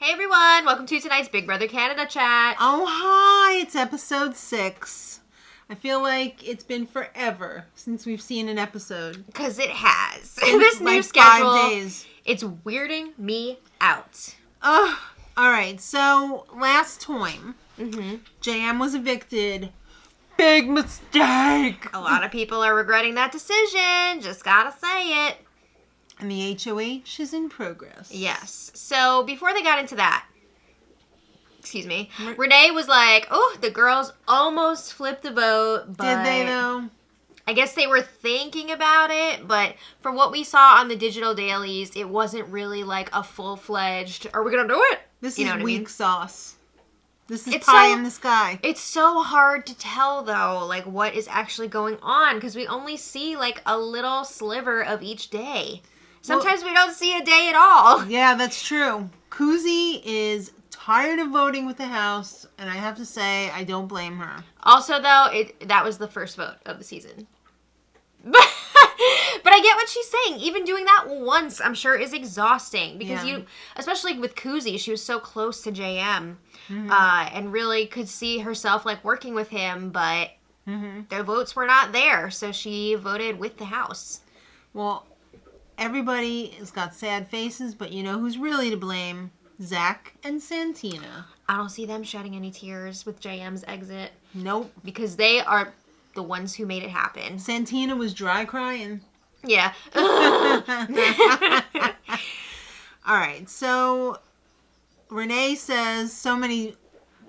Hey everyone, welcome to tonight's Big Brother Canada chat. Oh, hi, it's episode 6. I feel like it's been forever since we've seen an episode. Because it has. This new schedule, 5 days. It's weirding me out. Alright, so last time, JM was evicted. Big mistake! A lot of people are regretting that decision, just gotta say it. And the HOH is in progress. Yes. So, before they got into that, Renee was like, oh, the girls almost flipped the vote. But did they, though? I guess they were thinking about it, but from what we saw on the digital dailies, it wasn't really like a full-fledged, are we gonna do it? This is weak sauce. This is pie in the sky. It's so hard to tell, though, like, what is actually going on, because we only see, like, a little sliver of each day. Sometimes we don't see a day at all. Yeah, that's true. Kuzi is tired of voting with the House, and I have to say, I don't blame her. Also, though, that was the first vote of the season. But I get what she's saying. Even doing that once, I'm sure, is exhausting. Because especially with Kuzi, she was so close to JM. And really could see herself, like, working with him, but their votes were not there. So she voted with the House. Well, everybody has got sad faces, but you know who's really to blame? Zach and Santina. I don't see them shedding any tears with JM's exit. Nope. Because they are the ones who made it happen. Santina was dry crying. Yeah. All right, so Renee says so many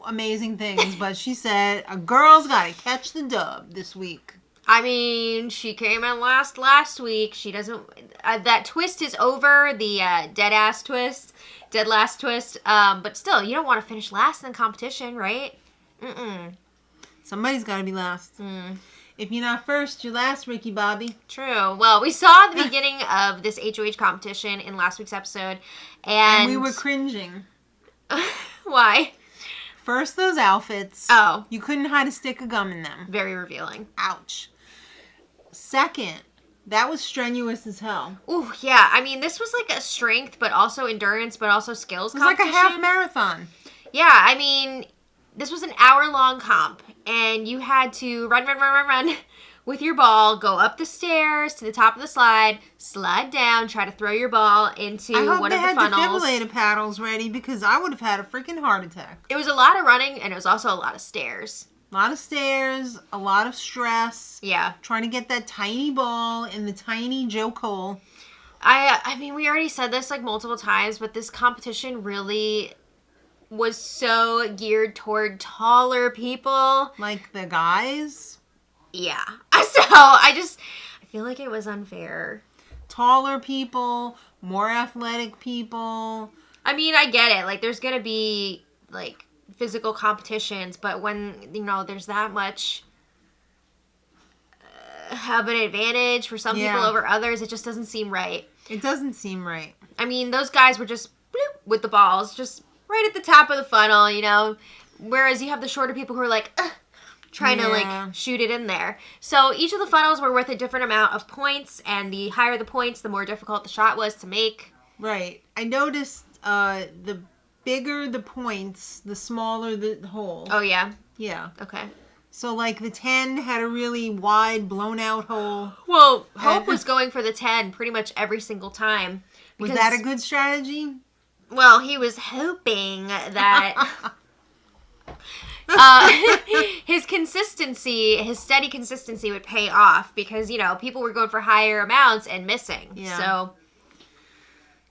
amazing things, but she said a girl's got to catch the dub this week. I mean, she came in last week. She doesn't... that twist is over, the dead last twist. But still, you don't want to finish last in the competition, right? Somebody's got to be last. If you're not first, you're last, Ricky Bobby. True. Well, we saw the beginning of this HOH competition in last week's episode. And we were cringing. Why? First, those outfits. Oh. You couldn't hide a stick of gum in them. Very revealing. Ouch. Second, that was strenuous as hell. Ooh, yeah. I mean, this was like a strength, but also endurance, but also skills competition. It was like a half marathon. Yeah, I mean, this was an hour-long comp, and you had to run with your ball, go up the stairs to the top of the slide down, try to throw your ball into one of the funnels. I hope they had defibrillator paddles ready, because I would have had a freaking heart attack. It was a lot of running, and it was also a lot of stairs. A lot of stairs, a lot of stress. Yeah. Trying to get that tiny ball in the tiny joke hole. I mean, we already said this like multiple times, but this competition really was so geared toward taller people. Like the guys? Yeah. So, I feel like it was unfair. Taller people, more athletic people. I mean, I get it. Like, there's gonna be, like, physical competitions, but when, you know, there's that much of an advantage for some people over others, it just doesn't seem right. It doesn't seem right. I mean, those guys were just bloop with the balls, just right at the top of the funnel, you know, whereas you have the shorter people who are like, trying to, like, shoot it in there. So each of the funnels were worth a different amount of points, and the higher the points, the more difficult the shot was to make. Right. I noticed the bigger the points, the smaller the hole. Oh, yeah? Yeah. Okay. So, like, the 10 had a really wide, blown-out hole. Well, Hope was going for the 10 pretty much every single time. Was that a good strategy? Well, he was hoping that... his steady consistency would pay off because, you know, people were going for higher amounts and missing. Yeah. So...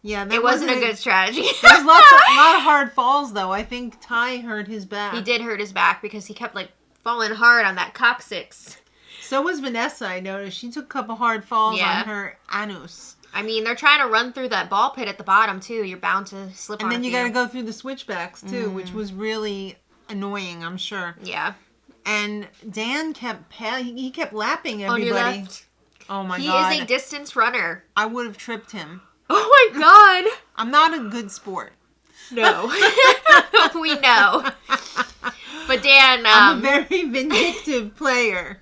yeah, it wasn't a good strategy. There was a lot of hard falls, though. I think Ty hurt his back. He did hurt his back because he kept, like, falling hard on that coccyx. So was Vanessa, I noticed. She took a couple hard falls on her anus. I mean, they're trying to run through that ball pit at the bottom, too. You're bound to slip on And then you got to go through the switchbacks, too, which was really annoying, I'm sure. Yeah. And Dan kept lapping everybody. On your left. Oh, my God. He is a distance runner. I would have tripped him. Oh my God. I'm not a good sport. No. We know. But Dan... I'm a very vindictive player.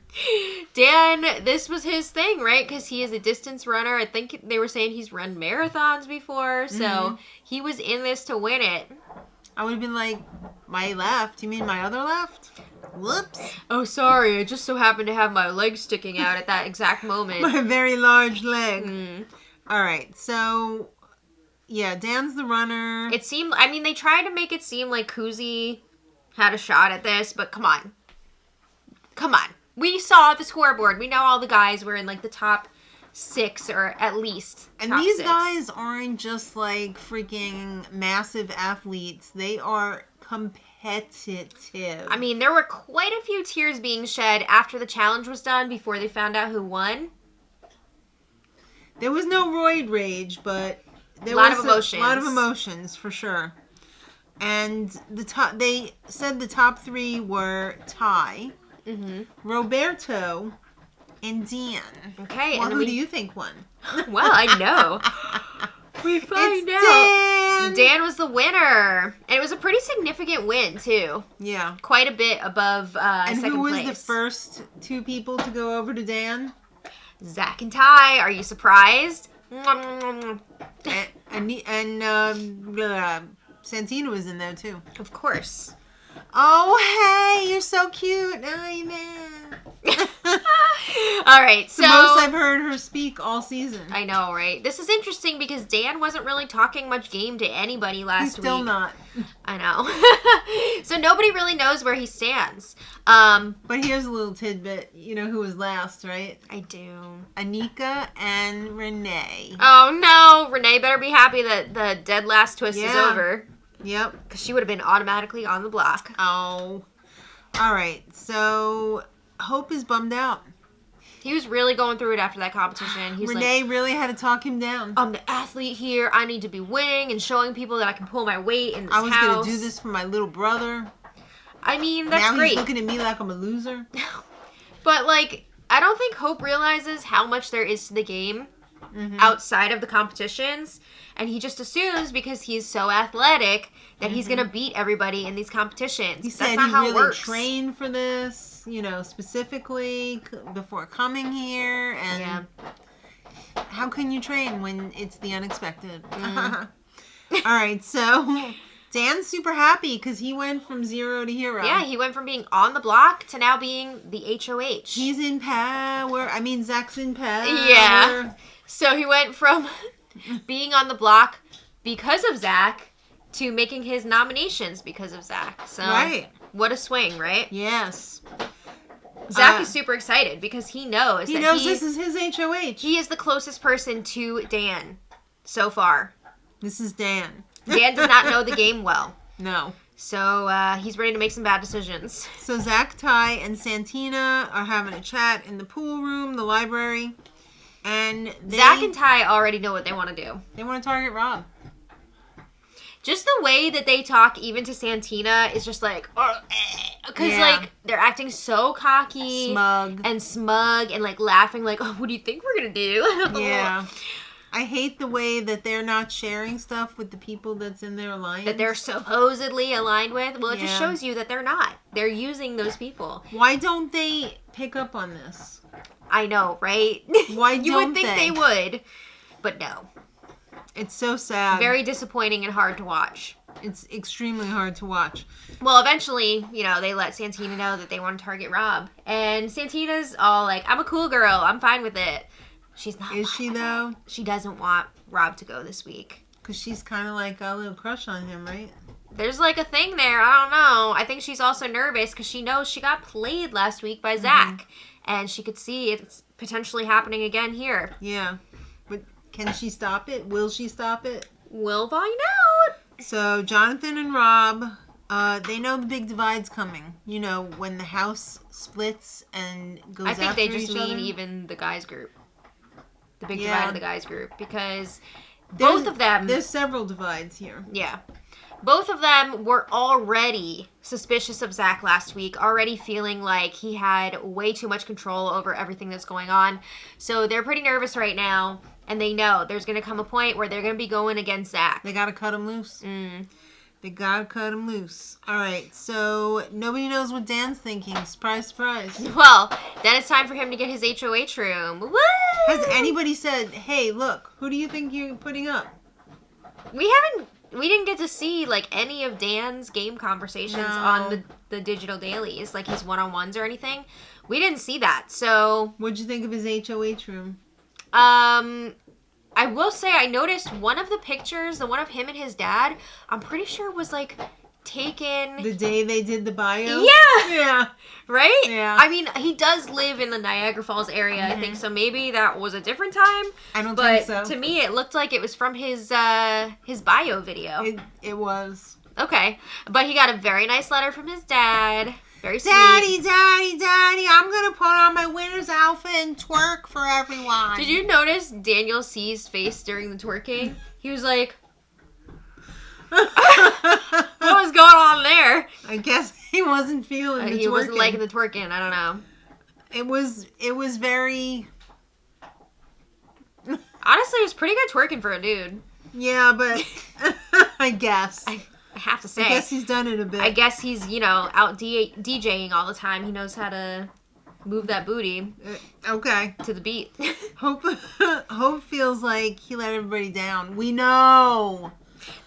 Dan, this was his thing, right? Because he is a distance runner. I think they were saying he's run marathons before. So he was in this to win it. I would have been like, my left? You mean my other left? Whoops. Oh, sorry. I just so happened to have my leg sticking out at that exact moment. My very large leg. All right. So, yeah, Dan's the runner. It seemed, I mean, they tried to make it seem like Kuzi had a shot at this, but come on. Come on. We saw the scoreboard. We know all the guys were in like the top 6 or at least and top these 6. guys aren't just like freaking massive athletes. They are competitive. I mean, there were quite a few tears being shed after the challenge was done before they found out who won. There was no roid rage, but there a lot was of emotions. A lot of emotions for sure. And they said the top 3 were Ty, Roberto, and Dan. Okay, well, and who do you think won? Well, I know. We find out. Dan was the winner. And it was a pretty significant win, too. Yeah. Quite a bit above second place. And who was the first 2 people to go over to Dan? Zach and Ty. Are you surprised? and Santina was in there, too. Of course. Oh, hey, you're so cute. Amen. All right, so the most I've heard her speak all season. I know, right? This is interesting because Dan wasn't really talking much game to anybody last week. He's still not. I know. So nobody really knows where he stands. But here's a little tidbit. You know who was last, right? I do. Anika and Renee. Oh, no. Renee better be happy that the dead last twist is over. Yep. Because she would have been automatically on the block. Oh. All right. So Hope is bummed out. He was really going through it after that competition. He was Renee really had to talk him down. I'm the athlete here. I need to be winning and showing people that I can pull my weight in this house. I was going to do this for my little brother. I mean, that's now great. He's looking at me like I'm a loser. But, like, I don't think Hope realizes how much there is to the game outside of the competitions. And he just assumes because he's so athletic that he's going to beat everybody in these competitions. He That's said not he how really it works. trained for this, you know, specifically before coming here. And how can you train when it's the unexpected? All right, so Dan's super happy because he went from 0 to hero. Yeah, he went from being on the block to now being the HOH. He's in power. I mean, Zach's in power. Yeah. So he went from being on the block because of Zach to making his nominations because of Zach. So right. What a swing, right? Yes. Zach is super excited because he knows this is his HOH. He is the closest person to Dan so far. This is Dan. Dan does not know the game well. No. So he's ready to make some bad decisions. So Zach, Ty, and Santina are having a chat in the pool room, the library. And Zach and Ty already know what they want to do. They want to target Rob. Just the way that they talk, even to Santina, is just like, because like they're acting so cocky, smug, and like laughing, like, oh, what do you think we're gonna do? Yeah. I hate the way that they're not sharing stuff with the people that's in their alliance. That they're supposedly aligned with. Well, it just shows you that they're not. They're using those people. Why don't they pick up on this? I know, right? Why you don't would think they would, but no. It's so sad. Very disappointing and hard to watch. It's extremely hard to watch. Well, eventually, you know, they let Santina know that they want to target Rob. And Santina's all like, I'm a cool girl. I'm fine with it. She's not. Is she, though? She doesn't want Rob to go this week. Because she's kind of like got a little crush on him, right? There's like a thing there. I don't know. I think she's also nervous because she knows she got played last week by Zach. And she could see it's potentially happening again here. Yeah. But can she stop it? Will she stop it? We'll find out. So Jonathan and Rob, they know the big divide's coming. You know, when the house splits and goes after each other. I think they just mean even the guys group. The big divide of the guys group. Because both of them... There's several divides here. Yeah. Both of them were already suspicious of Zach last week, already feeling like he had way too much control over everything that's going on. So they're pretty nervous right now, and they know there's going to come a point where they're going to be going against Zach. They got to cut him loose. They got to cut him loose. All right, so nobody knows what Dan's thinking. Surprise, surprise. Well, then it's time for him to get his HOH room. Woo! Has anybody said, hey, look, who do you think you're putting up? We haven't... we didn't get to see, like, any of Dan's game conversations on the digital dailies, like his one-on-ones or anything. We didn't see that, so... What'd you think of his HOH room? I will say I noticed one of the pictures, the one of him and his dad, I'm pretty sure was, like, taken... The day they did the bio? Yeah! Yeah. Right? Yeah. I mean, he does live in the Niagara Falls area, I think, so maybe that was a different time. I don't think so. But to me, it looked like it was from his bio video. It was. Okay. But he got a very nice letter from his dad. Very sweet. Daddy, I'm going to put on my winter's outfit and twerk for everyone. Did you notice Daniel C's face during the twerking? He was like... What was going on there? I guess he wasn't feeling the twerking. He wasn't liking the twerking. I don't know. It was very... Honestly, it was pretty good twerking for a dude. Yeah, but I guess. I have to say. I guess he's done it a bit. I guess he's, out DJing all the time. He knows how to move that booty. Okay. To the beat. Hope feels like he let everybody down. We know.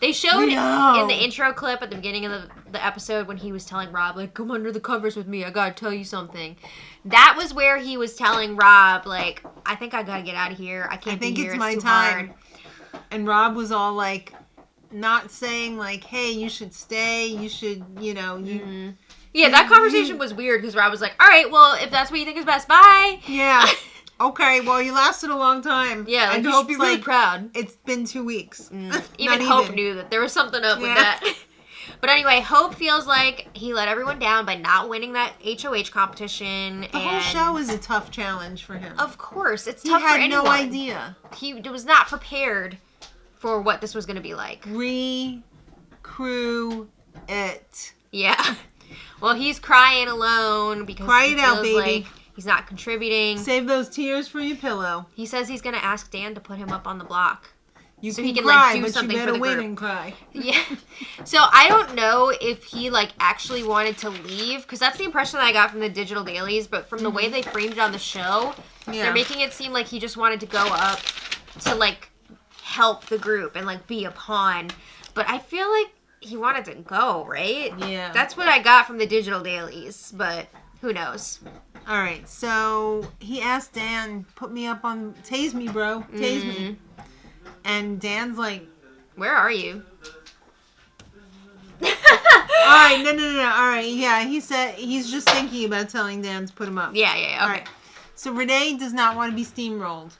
They showed in the intro clip at the beginning of the episode when he was telling Rob, like, come under the covers with me. I gotta tell you something. That was where he was telling Rob, like, I think I gotta get out of here. I can't be here. It's my too time. Hard. And Rob was all like, not saying like, hey, you should stay. You should, Yeah, that conversation was weird because Rob was like, all right, well, if that's what you think is best, bye. Yeah. Okay, well, you lasted a long time. Yeah, like, you should be really proud. It's been 2 weeks. Even Hope knew that there was something up with that. But anyway, Hope feels like he let everyone down by not winning that HOH competition. The whole show is a tough challenge for him. Of course. It's tough for anyone. He had no idea. He was not prepared for what this was going to be like. Recrew it. Yeah. Well, he's crying alone because he feels like he's not contributing. Save those tears for your pillow. He says he's going to ask Dan to put him up on the block. So he can cry, do but something you better for the win group. And cry. Yeah. So I don't know if he actually wanted to leave, because that's the impression that I got from the digital dailies. But from the way they framed it on the show, they're making it seem like he just wanted to go up to help the group and be a pawn. But I feel like he wanted to go, right? Yeah. That's what I got from the digital dailies. But who knows? All right. So he asked Dan, "Put me up on tase me, bro. Tase me." And Dan's like, where are you? All right, no. All right, yeah. He said he's just thinking about telling Dan to put him up. Yeah. Okay. All right. So Renee does not want to be steamrolled.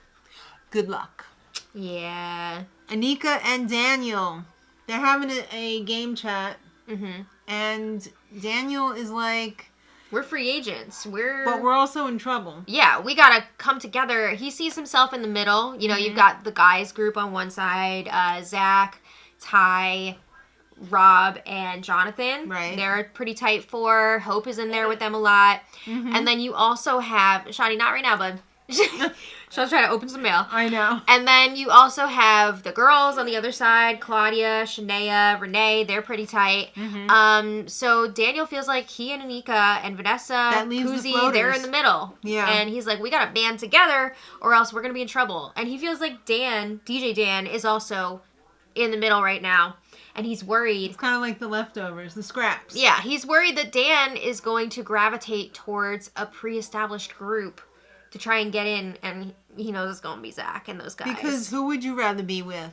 Good luck. Yeah. Anika and Daniel, they're having a game chat. Mm-hmm. And Daniel is like, we're free agents. But we're also in trouble. Yeah, we gotta come together. He sees himself in the middle. You've got the guys group on one side, Zach, Ty, Rob, and Jonathan. Right. They're a pretty tight four. Hope is in there with them a lot. Mm-hmm. And then you also have, Shani, not right now, bud. Shaw's trying to open some mail. I know. And then you also have the girls on the other side, Claudia, Shania, Renee. They're pretty tight. Mm-hmm. So Daniel feels like he and Anika and Vanessa, Kuzi, they're in the middle. Yeah. And he's like, we got to band together or else we're going to be in trouble. And he feels like DJ Dan, is also in the middle right now. And he's worried. It's kind of like the leftovers, the scraps. Yeah, he's worried that Dan is going to gravitate towards a pre-established group to try and get in, and he knows it's going to be Zach and those guys. Because who would you rather be with?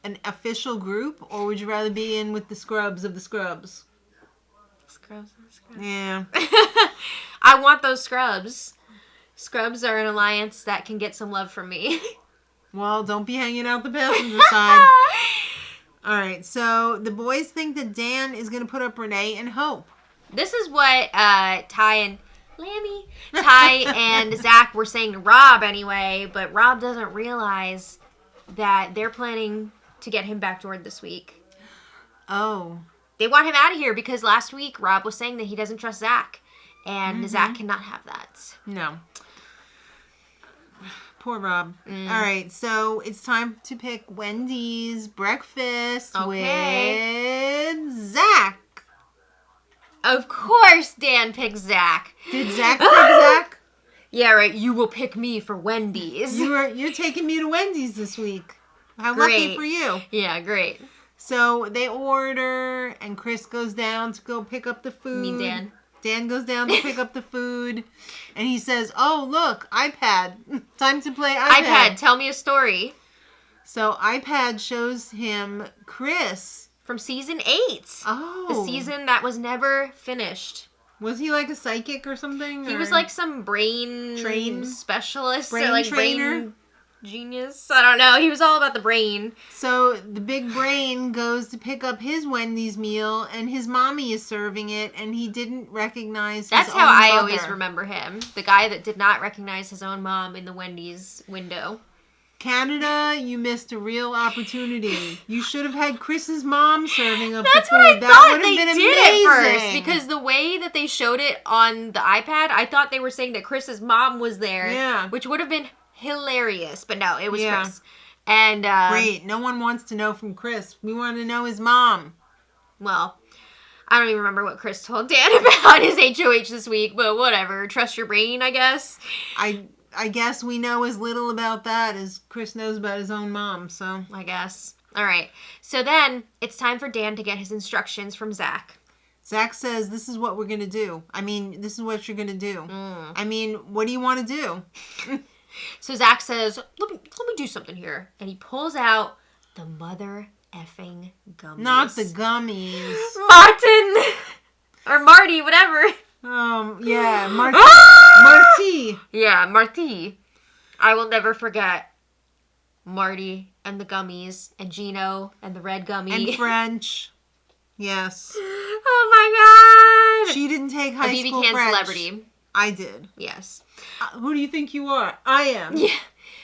An official group, or would you rather be in with the scrubs of the scrubs? Scrubs of the scrubs. Yeah. I want those scrubs. Scrubs are an alliance that can get some love from me. Well, don't be hanging out the passenger side. All right, so the boys think that Dan is going to put up Renee and Hope. This is what Ty and Zach were saying to Rob anyway, but Rob doesn't realize that they're planning to get him backdoored this week. Oh. They want him out of here because last week Rob was saying that he doesn't trust Zach, and Zach cannot have that. No. Poor Rob. All right, so it's time to pick Wendy's breakfast with Zach. Of course Dan picked Zach. Did Zach pick Zach? Yeah, right. You will pick me for Wendy's. You're taking me to Wendy's this week. How lucky for you. Yeah, great. So they order, and Chris goes down to go pick up the food. You mean Dan? Dan goes down to pick up the food, and he says, "Oh, look, iPad. Time to play iPad. iPad, tell me a story." So iPad shows him Chris. From season 8. Oh. The season that was never finished. Was he like a psychic or something? He was like some brain specialist. Brain or like trainer? Brain genius. I don't know. He was all about the brain. So the big brain goes to pick up his Wendy's meal, and his mommy is serving it, and he didn't recognize his That's own how I mother. always remember him. The guy that did not recognize his own mom in the Wendy's window. Canada, you missed a real opportunity. You should have had Chris's mom serving up That's the what I food. thought would have they been did amazing. at first. Because the way that they showed it on the iPad, I thought they were saying that Chris's mom was there. Yeah. Which would have been hilarious. But no, it was Yeah. Chris. And Great. No one wants to know from Chris. We want to know his mom. well, I don't even remember what Chris told Dan about his HOH this week, but whatever. Trust your brain, I guess. I guess we know as little about that as Chris knows about his own mom, so. I guess. All right. So then it's time for Dan to get his instructions from Zach. Zach says, this is what we're going to do. I mean, this is what you're going to do. I mean, what do you want to do? So Zach says, let me do something here. And he pulls out the mother effing gummies. Not the gummies. Martin! Or Marty, whatever. Yeah, Marty. Yeah, Marty. I will never forget Marty and the gummies and Gino and the red gummy. And French. Yes. Oh my god! She didn't take high school BBCAN French. celebrity. I did. Yes. Who do you think you are? I am. Yeah.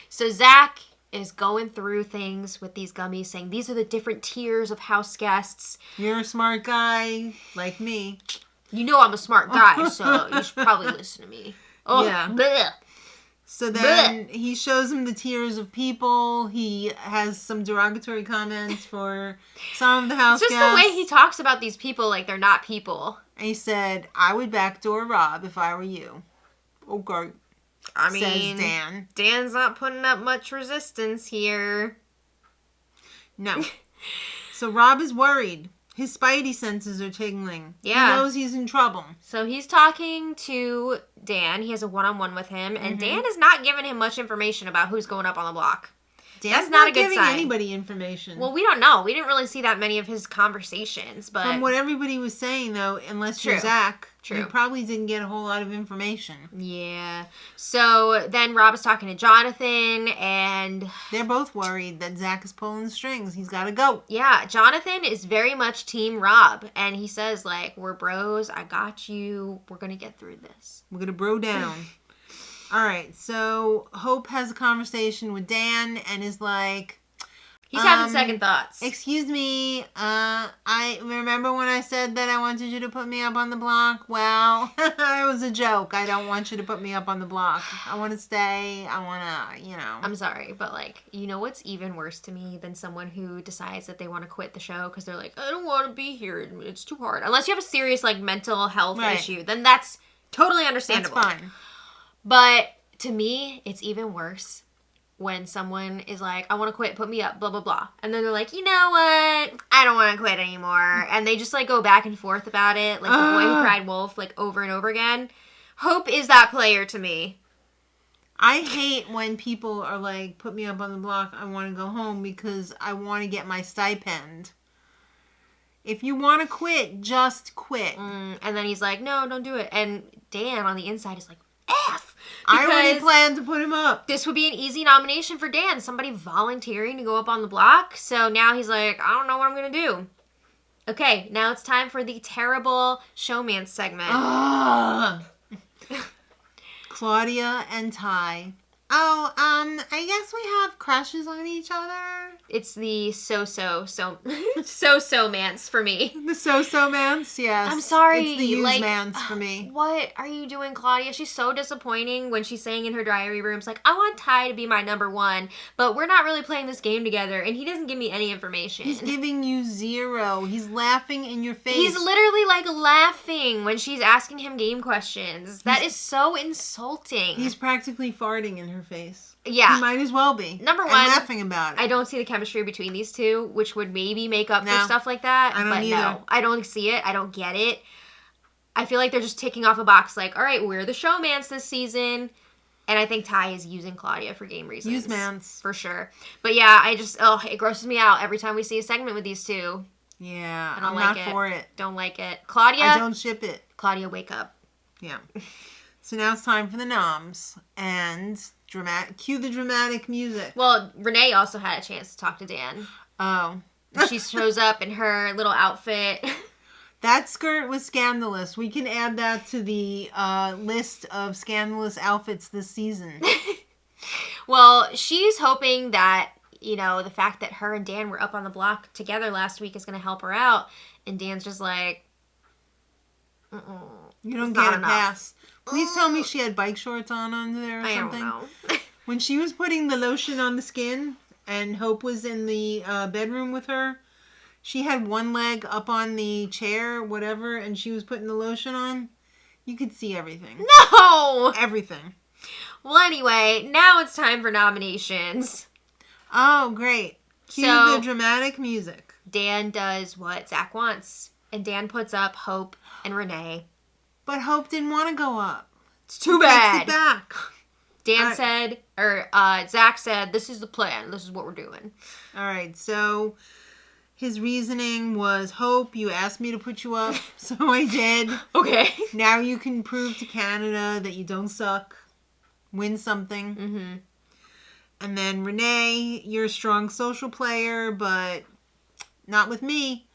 So Zach is going through things with these gummies, saying these are the different tiers of house guests. You're a smart guy, like me. You know I'm a smart guy, so you should probably listen to me. Oh, Yeah. bleh. So then he shows him the tiers of people. He has some derogatory comments for some of the house It's just guests. the way he talks about these people like they're not people. And he said, I would backdoor Rob if I were you. Okay. I mean, says Dan. Dan's not putting up much resistance here. No. So Rob is worried. His spidey senses are tingling. Yeah. He knows he's in trouble. So he's talking to Dan. He has a one-on-one with him. And Dan is not giving him much information about who's going up on the block. Dan's not a good giving sign. anybody information. Well, we don't know. We didn't really see that many of his conversations. But From what everybody was saying, though, unless you're True. Zach, True. you probably didn't get a whole lot of information. yeah. So then Rob is talking to Jonathan. And They're both worried that Zach is pulling the strings. He's got to go. yeah, Jonathan is very much Team Rob. And he says, like, we're bros. I got you. We're going to get through this. We're going to bro down. All right. So Hope has a conversation with Dan and is like, He's having second thoughts. excuse me, I remember when I said that I wanted you to put me up on the block? Well, it was a joke. I don't want you to put me up on the block. I want to stay. I want to, I'm sorry, but like, you know what's even worse to me than someone who decides that they want to quit the show because they're like, I don't want to be here. It's too hard. Unless you have a serious like mental health Right. issue, then that's totally That's understandable. fine. But to me, it's even worse when someone is like, I want to quit, put me up, blah, blah, blah. And then they're like, you know what? I don't want to quit anymore. And they just like go back and forth about it. Like the boy who cried wolf, like over and over again. Hope is that player to me. I hate when people are like, put me up on the block. I want to go home because I want to get my stipend. If you want to quit, just quit. And then he's like, no, don't do it. And Dan on the inside is like, F. I already Because planned to put him up. this would be an easy nomination for Dan. Somebody volunteering to go up on the block. So now he's like, I don't know what I'm going to do. Okay, now it's time for the terrible showman segment. Ugh. Claudia and Ty. Oh, I guess we have crushes on each other. It's the so-mance for me. The so-so mans, yes. I'm sorry, It's the use like, mans for me. What are you doing, Claudia? She's so disappointing when she's saying in her diary rooms, like, I want Ty to be my number one, but we're not really playing this game together, and he doesn't give me any information. He's giving you 0. He's laughing in your face. He's literally, like, laughing when she's asking him game questions. That is so insulting. He's practically farting in her her face. Yeah. He might as well be. Number one, laughing about it. I don't see the chemistry between these two, which would maybe make up for No. stuff like that. I don't but either. no, I don't see it. I don't get it. I feel like they're just ticking off a box like, all right, we're the showmans this season. And I think Ty is using Claudia for game reasons. Use mans. For sure. But yeah, it grosses me out every time we see a segment with these two. Yeah, I don't I'm like not it. for it. Don't like it. Claudia. I don't ship it. Claudia, wake up. Yeah. So now it's time for the noms. And cue the dramatic music. Well, Renee also had a chance to talk to Dan. Oh. She shows up in her little outfit. That skirt was scandalous. We can add that to the list of scandalous outfits this season. Well, she's hoping that, the fact that her and Dan were up on the block together last week is going to help her out. And Dan's just like, you don't get a pass. Please tell me she had bike shorts on under there or something. I don't know. When she was putting the lotion on the skin and Hope was in the bedroom with her, she had one leg up on the chair, whatever, and she was putting the lotion on. You could see everything. No! Everything. Well, anyway, now it's time for nominations. Oh, great. Cue the dramatic music. Dan does what Zach wants. And Dan puts up Hope and Renee. But Hope didn't want to go up. It's too bad. Takes it back. Zach said, this is the plan. This is what we're doing. All right, so his reasoning was, Hope, you asked me to put you up, so I did. Okay. Now you can prove to Canada that you don't suck. Win something. Mm-hmm. And then Renee, you're a strong social player, but not with me.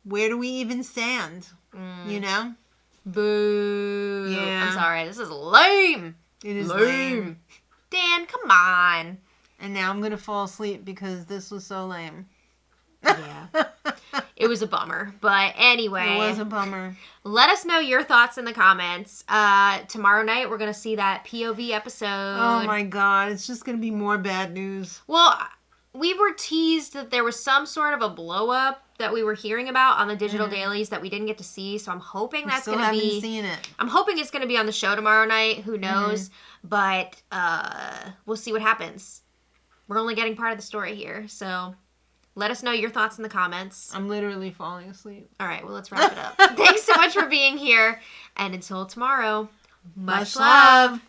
Where do we even stand? You know? Boo. Yeah. I'm sorry. This is lame. It is lame. Dan, come on. And now I'm going to fall asleep because this was so lame. Yeah. It was a bummer. But anyway. It was a bummer. Let us know your thoughts in the comments. Tomorrow night, we're going to see that POV episode. Oh my God. It's just going to be more bad news. Well, we were teased that there was some sort of a blow up that we were hearing about on the digital dailies that we didn't get to see. So I'm hoping that's going to be. Still haven't seen it. I'm hoping it's going to be on the show tomorrow night. Who knows? But we'll see what happens. We're only getting part of the story here. So let us know your thoughts in the comments. I'm literally falling asleep. All right. Well, let's wrap it up. Thanks so much for being here. And until tomorrow, much love.